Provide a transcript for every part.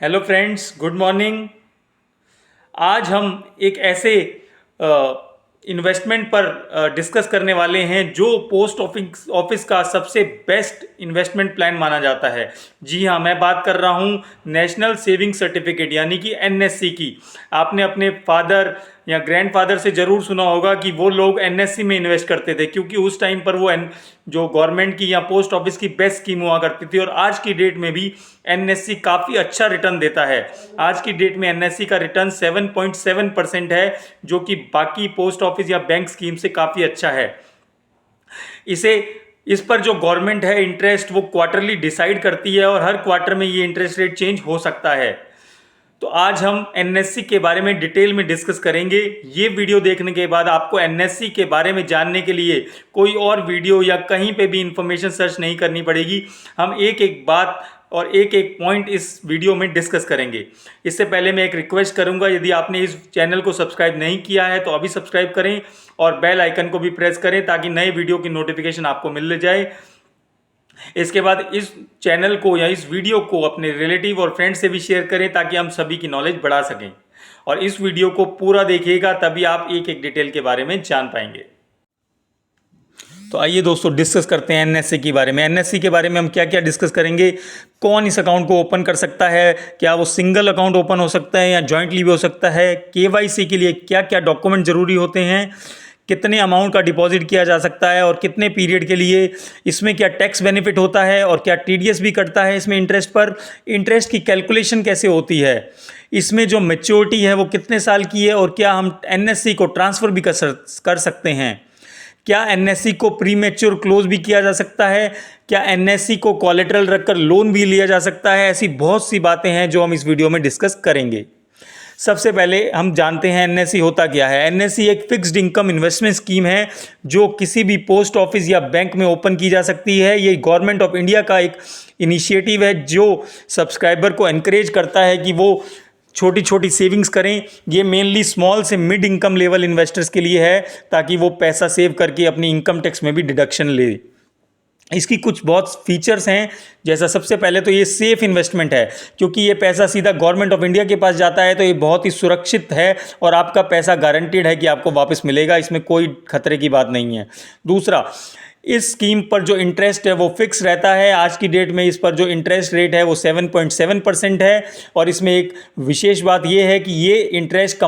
Hello friends, good morning. आज हम एक ऐसे इन्वेस्टमेंट पर डिस्कस करने वाले हैं जो पोस्ट ऑफिस ऑफिस का सबसे बेस्ट इन्वेस्टमेंट प्लान माना जाता है। जी हाँ, मैं बात कर रहा हूँ नेशनल सेविंग सर्टिफिकेट यानी कि एनएससी की। आपने अपने फादर या ग्रैंडफादर से ज़रूर सुना होगा कि वो लोग एनएससी में इन्वेस्ट करते थे, क्योंकि उस टाइम पर वो जो गवर्नमेंट की या पोस्ट ऑफिस की बेस्ट स्कीम हुआ करती थी। और आज की डेट में भी एनएससी काफ़ी अच्छा रिटर्न देता है। आज की डेट में एनएससी का रिटर्न 7.7% है, जो कि बाकी पोस्ट ऑफिस या बैंक स्कीम से काफ़ी अच्छा है। इसे इस पर जो गवर्नमेंट है इंटरेस्ट वो क्वार्टरली डिसाइड करती है, और हर क्वार्टर में ये इंटरेस्ट रेट चेंज हो सकता है। तो आज हम एनएससी के बारे में डिटेल में डिस्कस करेंगे। ये वीडियो देखने के बाद आपको एनएससी के बारे में जानने के लिए कोई और वीडियो या कहीं पे भी इंफॉर्मेशन सर्च नहीं करनी पड़ेगी। हम एक एक बात और एक एक पॉइंट इस वीडियो में डिस्कस करेंगे। इससे पहले मैं एक रिक्वेस्ट करूंगा, यदि आपने इस चैनल को सब्सक्राइब नहीं किया है तो अभी सब्सक्राइब करें और बेल आइकन को भी प्रेस करें, ताकि नए वीडियो की नोटिफिकेशन आपको मिल जाए। इसके बाद इस चैनल को या इस वीडियो को अपने रिलेटिव और फ्रेंड से भी शेयर करें, ताकि हम सभी की नॉलेज बढ़ा सकें। और इस वीडियो को पूरा देखिएगा, तभी आप एक एक डिटेल के बारे में जान पाएंगे। तो आइए दोस्तों, डिस्कस करते हैं एनएससी के बारे में। एनएससी के बारे में हम क्या क्या डिस्कस करेंगे। कौन इस अकाउंट को ओपन कर सकता है, क्या वो सिंगल अकाउंट ओपन हो सकता है या जॉइंटली भी हो सकता है, केवाईसी के लिए क्या क्या डॉक्यूमेंट जरूरी होते हैं, कितने अमाउंट का डिपॉजिट किया जा सकता है और कितने पीरियड के लिए, इसमें क्या टैक्स बेनिफिट होता है और क्या टीडीएस भी कटता है इसमें इंटरेस्ट पर, इंटरेस्ट की कैलकुलेशन कैसे होती है, इसमें जो मैच्योरिटी है वो कितने साल की है, और क्या हम एनएससी को ट्रांसफ़र भी कर सकते हैं, क्या एनएससी को प्री मैच्योर क्लोज भी किया जा सकता है, क्या एनएससी को कोलेटरल रखकर लोन भी लिया जा सकता है। ऐसी बहुत सी बातें हैं जो हम इस वीडियो में डिस्कस करेंगे। सबसे पहले हम जानते हैं एनएससी होता क्या है। एनएससी एक फिक्स्ड इनकम इन्वेस्टमेंट स्कीम है जो किसी भी पोस्ट ऑफिस या बैंक में ओपन की जा सकती है। ये गवर्नमेंट ऑफ इंडिया का एक इनिशिएटिव है जो सब्सक्राइबर को एनकरेज करता है कि वो छोटी छोटी सेविंग्स करें। ये मेनली स्मॉल से मिड इनकम लेवल इन्वेस्टर्स के लिए है, ताकि वो पैसा सेव करके अपनी इनकम टैक्स में भी डिडक्शन ले। इसकी कुछ बहुत फीचर्स हैं, जैसा सबसे पहले तो ये सेफ इन्वेस्टमेंट है, क्योंकि ये पैसा सीधा गवर्नमेंट ऑफ इंडिया के पास जाता है, तो ये बहुत ही सुरक्षित है और आपका पैसा गारंटीड है कि आपको वापस मिलेगा, इसमें कोई खतरे की बात नहीं है। दूसरा, इस स्कीम पर जो इंटरेस्ट है वो फिक्स रहता है। आज की डेट में इस पर जो इंटरेस्ट रेट है वो 7.7% है। और इसमें एक विशेष बात ये है कि ये इंटरेस्ट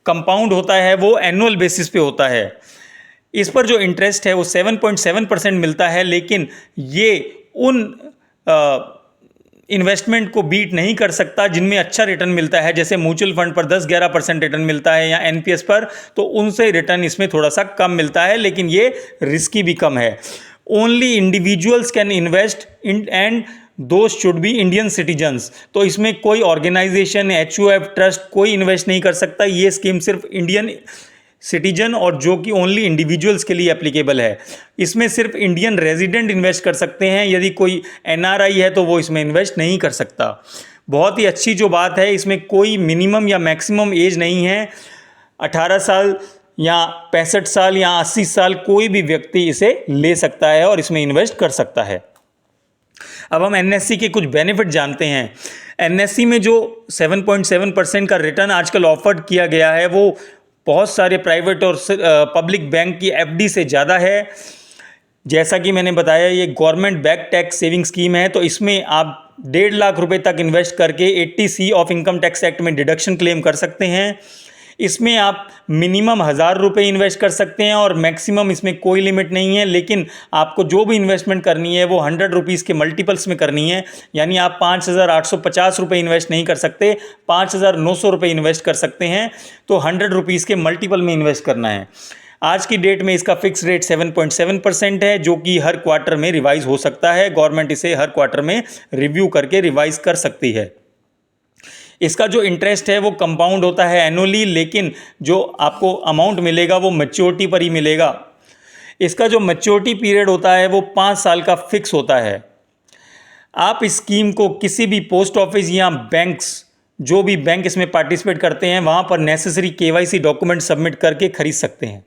कंपाउंड होता है वो एनुअल बेसिस पे होता है। इस पर जो इंटरेस्ट है वो 7.7% मिलता है, लेकिन ये उन इन्वेस्टमेंट को बीट नहीं कर सकता जिनमें अच्छा रिटर्न मिलता है, जैसे म्यूचुअल फंड पर 10-11% रिटर्न मिलता है या एनपीएस पर, तो उनसे रिटर्न इसमें थोड़ा सा कम मिलता है, लेकिन ये रिस्की भी कम है। Only individuals can invest in and those should be Indian citizens. तो इसमें कोई ऑर्गेनाइजेशन, एचयूएफ, ट्रस्ट कोई इन्वेस्ट नहीं कर सकता। ये स्कीम सिर्फ इंडियन सिटीजन और जो कि ओनली इंडिविजुअल्स के लिए एप्लीकेबल है। इसमें सिर्फ इंडियन रेजिडेंट इन्वेस्ट कर सकते हैं। यदि कोई एनआरआई है तो वो इसमें इन्वेस्ट नहीं कर सकता। बहुत ही अच्छी जो बात है, इसमें कोई मिनिमम या मैक्सिमम एज नहीं है। 18 साल या 65 साल या 80 साल कोई भी व्यक्ति इसे ले सकता है और इसमें इन्वेस्ट कर सकता है। अब हम एनएससी के कुछ बेनिफिट जानते हैं। एनएससी में जो 7.7% का रिटर्न आजकल ऑफर किया गया है वो बहुत सारे प्राइवेट और पब्लिक बैंक की एफडी से ज़्यादा है। जैसा कि मैंने बताया, ये government back tax saving scheme है, तो इसमें आप 1.5 लाख रुपए तक इन्वेस्ट करके 80C of income tax act में डिडक्शन क्लेम कर सकते हैं। इसमें आप मिनिमम 1,000 रुपये इन्वेस्ट कर सकते हैं और मैक्सिमम इसमें कोई लिमिट नहीं है, लेकिन आपको जो भी इन्वेस्टमेंट करनी है वो 100 रुपीज़ के मल्टीपल्स में करनी है। यानी आप 5,850 रुपये इन्वेस्ट नहीं कर सकते, 5,900 रुपये इन्वेस्ट कर सकते हैं। तो 100 रुपीज़ के मल्टीपल में इन्वेस्ट करना है। आज की डेट में इसका फिक्स रेट 7.7% है, जो कि हर क्वार्टर में रिवाइज हो सकता है। गवर्नमेंट इसे हर क्वार्टर में रिव्यू करके रिवाइज कर सकती है। इसका जो इंटरेस्ट है वो कंपाउंड होता है एनुअली, लेकिन जो आपको अमाउंट मिलेगा वो मैच्योरिटी पर ही मिलेगा। इसका जो मैच्योरिटी पीरियड होता है वो 5 साल का फिक्स होता है। आप इस स्कीम को किसी भी पोस्ट ऑफिस या बैंक्स, जो भी बैंक इसमें पार्टिसिपेट करते हैं, वहाँ पर नेसेसरी केवाईसी डॉक्यूमेंट सबमिट करके खरीद सकते हैं।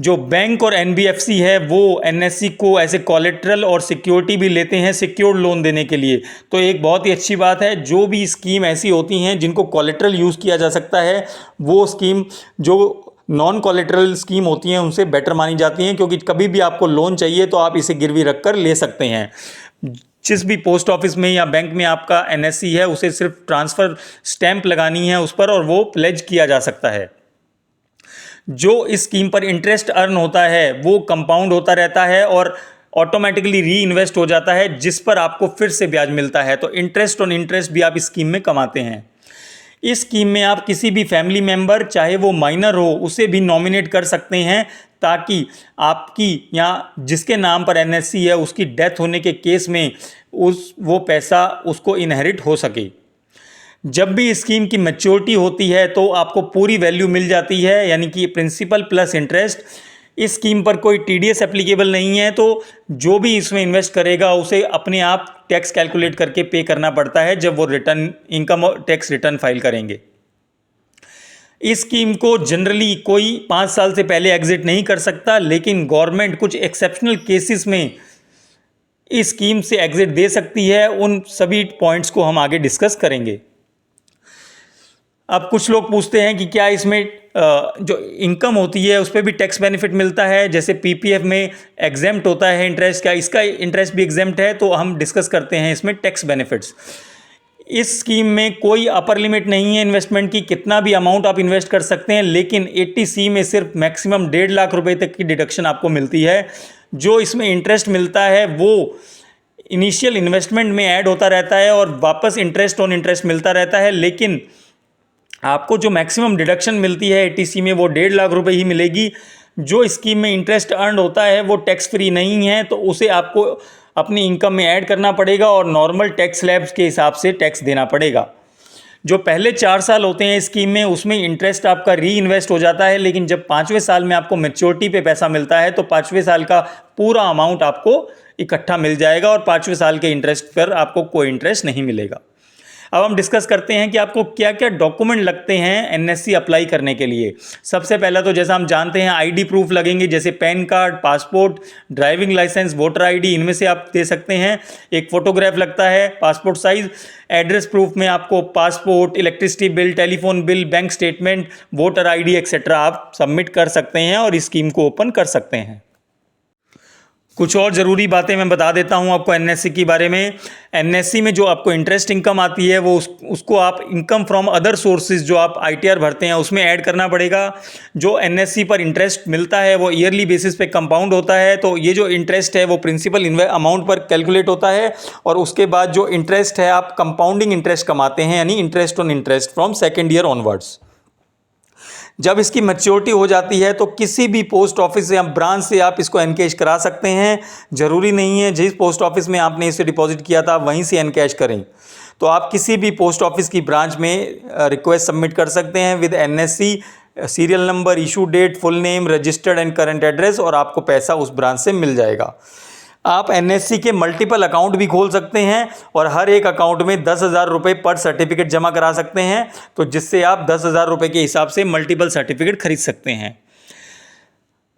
जो बैंक और एनबीएफसी है वो एनएससी को एज ए कोलेट्रल और सिक्योरिटी भी लेते हैं सिक्योर्ड लोन देने के लिए। तो एक बहुत ही अच्छी बात है, जो भी स्कीम ऐसी होती हैं जिनको कोलेट्रल यूज़ किया जा सकता है वो स्कीम जो नॉन कोलेट्रल स्कीम होती हैं उनसे बेटर मानी जाती हैं, क्योंकि कभी भी आपको लोन चाहिए तो आप इसे गिरवी रख कर ले सकते हैं। जिस भी पोस्ट ऑफिस में या बैंक में आपका एनएससी है उसे सिर्फ ट्रांसफ़र स्टैंप लगानी है उस पर और वो प्लेज किया जा सकता है। जो इस स्कीम पर इंटरेस्ट अर्न होता है वो कंपाउंड होता रहता है और ऑटोमेटिकली री इन्वेस्ट हो जाता है, जिस पर आपको फिर से ब्याज मिलता है। तो इंटरेस्ट ऑन इंटरेस्ट भी आप इस स्कीम में कमाते हैं। इस स्कीम में आप किसी भी फैमिली मेंबर, चाहे वो माइनर हो, उसे भी नॉमिनेट कर सकते हैं, ताकि आपकी या जिसके नाम पर एनएससी है उसकी डेथ होने के केस में वो पैसा उसको इनहेरिट हो सके। जब भी स्कीम की मैच्योरिटी होती है तो आपको पूरी वैल्यू मिल जाती है, यानी कि प्रिंसिपल प्लस इंटरेस्ट। इस स्कीम पर कोई टीडीएस एप्लीकेबल नहीं है, तो जो भी इसमें इन्वेस्ट करेगा उसे अपने आप टैक्स कैलकुलेट करके पे करना पड़ता है जब वो रिटर्न इनकम और टैक्स रिटर्न फाइल करेंगे। इस स्कीम को जनरली कोई 5 साल से पहले एग्जिट नहीं कर सकता, लेकिन गवर्नमेंट कुछ एक्सेप्शनल केसेस में इस स्कीम से एग्जिट दे सकती है। उन सभी पॉइंट्स को हम आगे डिस्कस करेंगे। अब कुछ लोग पूछते हैं कि क्या इसमें जो इनकम होती है उस पर भी टैक्स बेनिफिट मिलता है, जैसे पीपीएफ में एग्जेम्प्ट होता है इंटरेस्ट, क्या इसका इंटरेस्ट भी एग्जेम्प्ट है? तो हम डिस्कस करते हैं इसमें टैक्स बेनिफिट्स। इस स्कीम में कोई अपर लिमिट नहीं है इन्वेस्टमेंट की, कितना भी अमाउंट आप इन्वेस्ट कर सकते हैं, लेकिन 80C में सिर्फ मैक्सिमम 1.5 लाख रुपए तक की डिडक्शन आपको मिलती है। जो इसमें इंटरेस्ट मिलता है वो इनिशियल इन्वेस्टमेंट में ऐड होता रहता है और वापस इंटरेस्ट ऑन इंटरेस्ट मिलता रहता है, लेकिन आपको जो मैक्सिमम डिडक्शन मिलती है 80C में वो 1.5 लाख रुपए ही मिलेगी। जो स्कीम में इंटरेस्ट अर्न होता है वो टैक्स फ्री नहीं है, तो उसे आपको अपनी इनकम में ऐड करना पड़ेगा और नॉर्मल टैक्स स्लैब्स के हिसाब से टैक्स देना पड़ेगा। जो पहले 4 साल होते हैं स्कीम में उसमें इंटरेस्ट आपका री इन्वेस्ट हो जाता है, लेकिन जब 5वें साल में आपको मैच्योरिटी पे पैसा मिलता है तो 5वें साल का पूरा अमाउंट आपको इकट्ठा मिल जाएगा और 5वें साल के इंटरेस्ट पर आपको कोई इंटरेस्ट नहीं मिलेगा। अब हम डिस्कस करते हैं कि आपको क्या क्या डॉक्यूमेंट लगते हैं एनएससी अप्लाई करने के लिए। सबसे पहला तो जैसा हम जानते हैं आईडी प्रूफ लगेंगे, जैसे PAN card, passport, driving licence, voter ID, इनमें से आप दे सकते हैं। एक फोटोग्राफ लगता है पासपोर्ट साइज। एड्रेस प्रूफ में आपको passport, electricity bill, telephone bill, bank statement, voter ID etcetera आप सबमिट कर सकते हैं और इस स्कीम को ओपन कर सकते हैं। कुछ और ज़रूरी बातें मैं बता देता हूं आपको एनएससी के बारे में। एनएससी में जो आपको इंटरेस्ट इनकम आती है वो उसको आप इनकम फ्रॉम अदर सोर्सेज जो आप आईटीआर भरते हैं उसमें ऐड करना पड़ेगा। जो एनएससी पर इंटरेस्ट मिलता है वो ईयरली बेसिस पे कंपाउंड होता है, तो ये जो इंटरेस्ट है वो प्रिंसिपल अमाउंट पर कैलकुलेट होता है और उसके बाद जो इंटरेस्ट है आप कंपाउंडिंग इंटरेस्ट कमाते हैं, यानी interest on interest from second year onwards. जब इसकी मैच्योरिटी हो जाती है तो किसी भी पोस्ट ऑफिस या ब्रांच से आप इसको एनकैश करा सकते हैं। ज़रूरी नहीं है जिस पोस्ट ऑफिस में आपने इसे डिपॉजिट किया था वहीं से एनकैश करें, तो आप किसी भी पोस्ट ऑफिस की ब्रांच में रिक्वेस्ट सबमिट कर सकते हैं with NSC, serial number, issue date, full name, registered and current address, और आपको पैसा उस ब्रांच से मिल जाएगा। आप एनएससी के मल्टीपल अकाउंट भी खोल सकते हैं और हर एक अकाउंट में 10,000 रुपये पर सर्टिफिकेट जमा करा सकते हैं, तो जिससे आप 10,000 रुपये के हिसाब से मल्टीपल सर्टिफिकेट खरीद सकते हैं।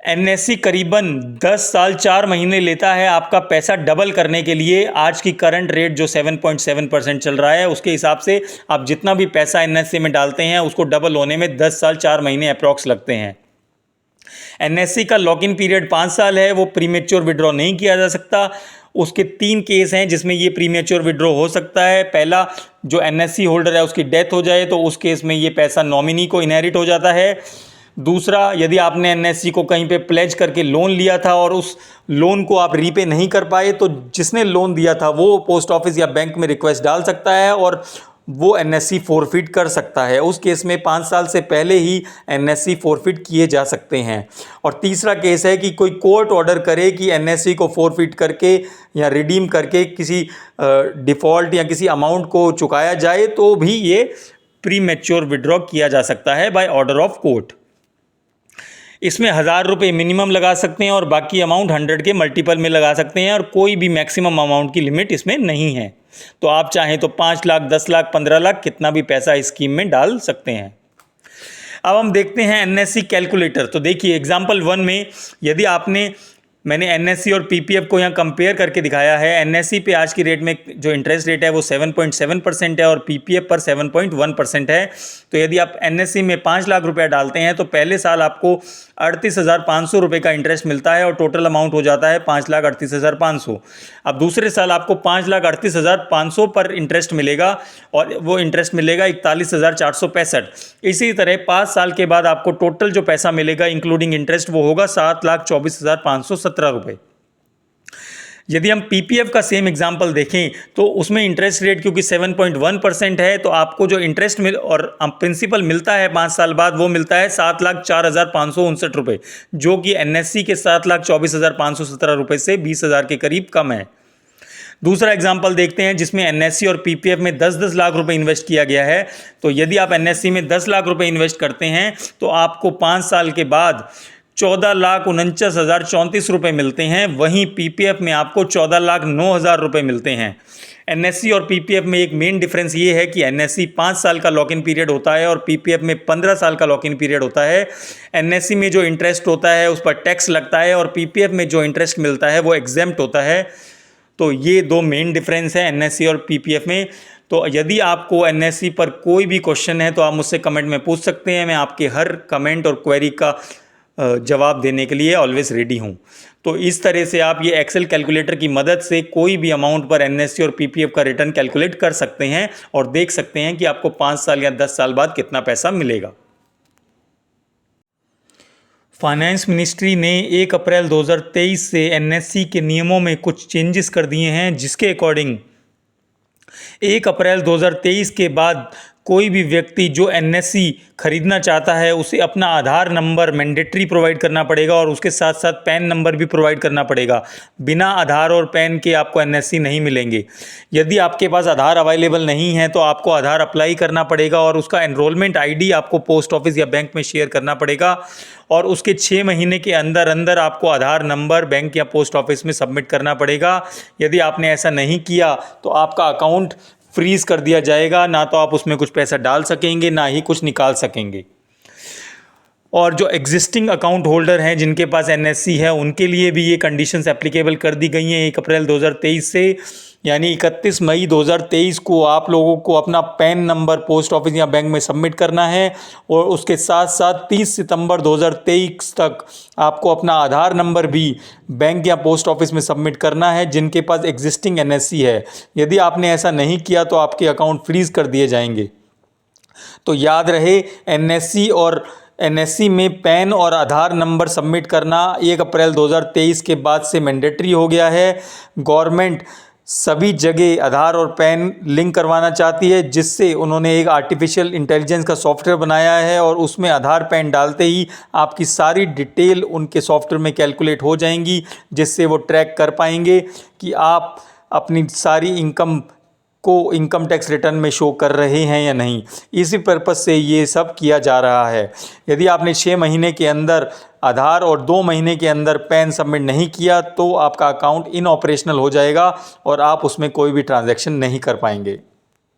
एनएससी करीबन 10 साल 4 महीने लेता है आपका पैसा डबल करने के लिए। आज की करंट रेट जो 7.7% चल रहा है उसके हिसाब से आप जितना भी पैसा एनएससी में डालते हैं उसको डबल होने में 10 साल 4 महीने अप्रॉक्स लगते हैं। एनएससी का लॉक इन पीरियड 5 साल है, वो प्रीमेच्योर विड्रॉ नहीं किया जा सकता। उसके 3 केस हैं जिसमें ये प्रीमेच्योर विड्रॉ हो सकता है। पहला, जो एनएससी होल्डर है उसकी डेथ हो जाए तो उस केस में ये पैसा नॉमिनी को इनहेरिट हो जाता है। दूसरा, यदि आपने एनएससी को कहीं पे प्लेज करके लोन लिया था और उस लोन को आप रीपे नहीं कर पाए तो जिसने लोन दिया था वो पोस्ट ऑफिस या बैंक में रिक्वेस्ट डाल सकता है और वो एनएससी फोरफिट कर सकता है। उस केस में 5 साल से पहले ही एनएससी फोरफिट किए जा सकते हैं। और तीसरा केस है कि कोई कोर्ट ऑर्डर करे कि एनएससी को फोरफिट करके या रिडीम करके किसी डिफ़ॉल्ट या किसी अमाउंट को चुकाया जाए तो भी ये प्री मैच्योर विड्रॉ किया जा सकता है बाय ऑर्डर ऑफ कोर्ट। इसमें 1,000 रुपये मिनिमम लगा सकते हैं और बाकी अमाउंट 100 के मल्टीपल में लगा सकते हैं और कोई भी मैक्सिमम अमाउंट की लिमिट इसमें नहीं है। तो आप चाहें तो 5 लाख, 10 लाख, 15 लाख कितना भी पैसा इस स्कीम में डाल सकते हैं। अब हम देखते हैं एनएससी कैलकुलेटर। तो देखिए एग्जाम्पल 1 में यदि मैंने एनएससी और पीपीएफ को यहाँ कंपेयर करके दिखाया है। एनएससी पे आज की रेट में जो इंटरेस्ट रेट है वो 7.7% है और पीपीएफ पर 7.1% है। तो यदि आप एनएससी में 5 लाख रुपया डालते हैं तो पहले साल आपको 38,500 रुपये का इंटरेस्ट मिलता है और टोटल अमाउंट हो जाता है 5,38,500। अब दूसरे साल आपको 5,38,500 पर इंटरेस्ट मिलेगा और वो इंटरेस्ट मिलेगा 41,465। इसी तरह 5 साल के बाद आपको टोटल जो पैसा मिलेगा इंक्लूडिंग इंटरेस्ट वो होगा 7,24,517 रुपये। यदि हम पीपीएफ का सेम एग्जांपल देखें तो उसमें इंटरेस्ट रेट क्योंकि 7.1% है तो आपको जो इंटरेस्ट और प्रिंसिपल मिलता है 5 साल बाद वो मिलता है 7,04,559 रुपये, जो कि एनएससी के 7,24,517 रुपये से 20,000 के करीब कम है। दूसरा एग्जाम्पल देखते हैं जिसमें एनएससी और पीपीएफ में 10-10 लाख रुपए इन्वेस्ट किया गया है। तो यदि आप एनएससी में 10 लाख रुपए इन्वेस्ट करते हैं तो आपको 5 साल के बाद 14,49,034 रुपये मिलते हैं। वहीं पीपीएफ में आपको 14,09,000 रुपये मिलते हैं। एनएससी और पीपीएफ में एक मेन डिफरेंस ये है कि एनएससी 5 साल का लॉक इन पीरियड होता है और पीपीएफ में 15 साल का लॉक इन पीरियड होता है। एनएससी में जो इंटरेस्ट होता है उस पर टैक्स लगता है और पीपीएफ में जो इंटरेस्ट मिलता है वो एग्जेम्प्ट होता है। तो ये 2 मेन डिफरेंस है एनएससी और पीपीएफ में। तो यदि आपको एनएससी पर कोई भी क्वेश्चन है तो आप मुझसे कमेंट में पूछ सकते हैं। मैं आपके हर कमेंट और क्वेरी का जवाब देने के लिए ऑलवेज रेडी हूँ। तो इस तरह से आप ये एक्सेल कैलकुलेटर की मदद से कोई भी अमाउंट पर एनएससी और पीपीएफ का रिटर्न कैलकुलेट कर सकते हैं और देख सकते हैं कि आपको 5 साल या 10 साल बाद कितना पैसा मिलेगा। फाइनेंस मिनिस्ट्री ने 1 अप्रैल 2023 से एनएससी के नियमों में कुछ चेंजेस कर दिए हैं, जिसके अकॉर्डिंग 1 अप्रैल 2023 के बाद कोई भी व्यक्ति जो एनएससी खरीदना चाहता है उसे अपना आधार नंबर मैंडेटरी प्रोवाइड करना पड़ेगा और उसके साथ साथ पैन नंबर भी प्रोवाइड करना पड़ेगा। बिना आधार और पैन के आपको एनएससी नहीं मिलेंगे। यदि आपके पास आधार अवेलेबल नहीं है तो आपको आधार अप्लाई करना पड़ेगा और उसका एनरोलमेंट आईडी आपको पोस्ट ऑफिस या बैंक में शेयर करना पड़ेगा और उसके 6 महीने के अंदर अंदर आपको आधार नंबर बैंक या पोस्ट ऑफिस में सबमिट करना पड़ेगा। यदि आपने ऐसा नहीं किया तो आपका अकाउंट फ्रीज कर दिया जाएगा, ना तो आप उसमें कुछ पैसा डाल सकेंगे ना ही कुछ निकाल सकेंगे। और जो एग्जिस्टिंग अकाउंट होल्डर हैं जिनके पास एनएससी है उनके लिए भी ये कंडीशंस एप्लीकेबल कर दी गई हैं 1 अप्रैल 2023 से, यानी 31 मई 2023 को आप लोगों को अपना पैन नंबर पोस्ट ऑफिस या बैंक में सबमिट करना है और उसके साथ साथ 30 सितंबर 2023 तक आपको अपना आधार नंबर भी बैंक या पोस्ट ऑफिस में सबमिट करना है जिनके पास एग्जिस्टिंग एनएससी है। यदि आपने ऐसा नहीं किया तो आपके अकाउंट फ्रीज कर दिए जाएंगे। तो याद रहे एनएससी में पैन और आधार नंबर सबमिट करना 1 अप्रैल 2023 के बाद से मैंडेटरी हो गया है। गवर्नमेंट सभी जगह आधार और पैन लिंक करवाना चाहती है, जिससे उन्होंने एक आर्टिफिशियल इंटेलिजेंस का सॉफ्टवेयर बनाया है और उसमें आधार पैन डालते ही आपकी सारी डिटेल उनके सॉफ्टवेयर में कैलकुलेट हो जाएंगी, जिससे वो ट्रैक कर पाएंगे कि आप अपनी सारी इनकम टैक्स रिटर्न में शो कर रहे हैं या नहीं। इसी पर्पज़ से ये सब किया जा रहा है। यदि आपने 6 महीने के अंदर आधार और 2 महीने के अंदर पैन सबमिट नहीं किया तो आपका अकाउंट इनऑपरेशनल हो जाएगा और आप उसमें कोई भी ट्रांजैक्शन नहीं कर पाएंगे।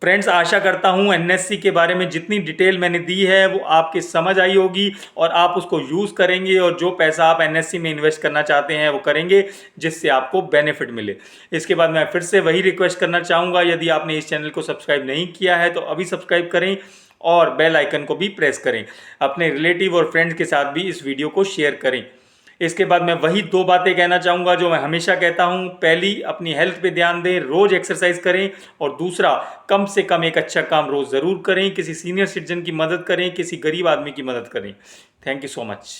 फ्रेंड्स, आशा करता हूं एनएससी के बारे में जितनी डिटेल मैंने दी है वो आपके समझ आई होगी और आप उसको यूज़ करेंगे और जो पैसा आप एनएससी में इन्वेस्ट करना चाहते हैं वो करेंगे जिससे आपको बेनिफिट मिले। इसके बाद मैं फिर से वही रिक्वेस्ट करना चाहूँगा, यदि आपने इस चैनल को सब्सक्राइब नहीं किया है तो अभी सब्सक्राइब करें और बेल आइकन को भी प्रेस करें। अपने रिलेटिव और फ्रेंड्स के साथ भी इस वीडियो को शेयर करें। इसके बाद मैं वही 2 बातें कहना चाहूँगा जो मैं हमेशा कहता हूँ। पहली, अपनी हेल्थ पे ध्यान दें, रोज़ एक्सरसाइज करें और दूसरा, कम से कम एक अच्छा काम रोज़ ज़रूर करें। किसी सीनियर सिटीजन की मदद करें, किसी गरीब आदमी की मदद करें। Thank you so much.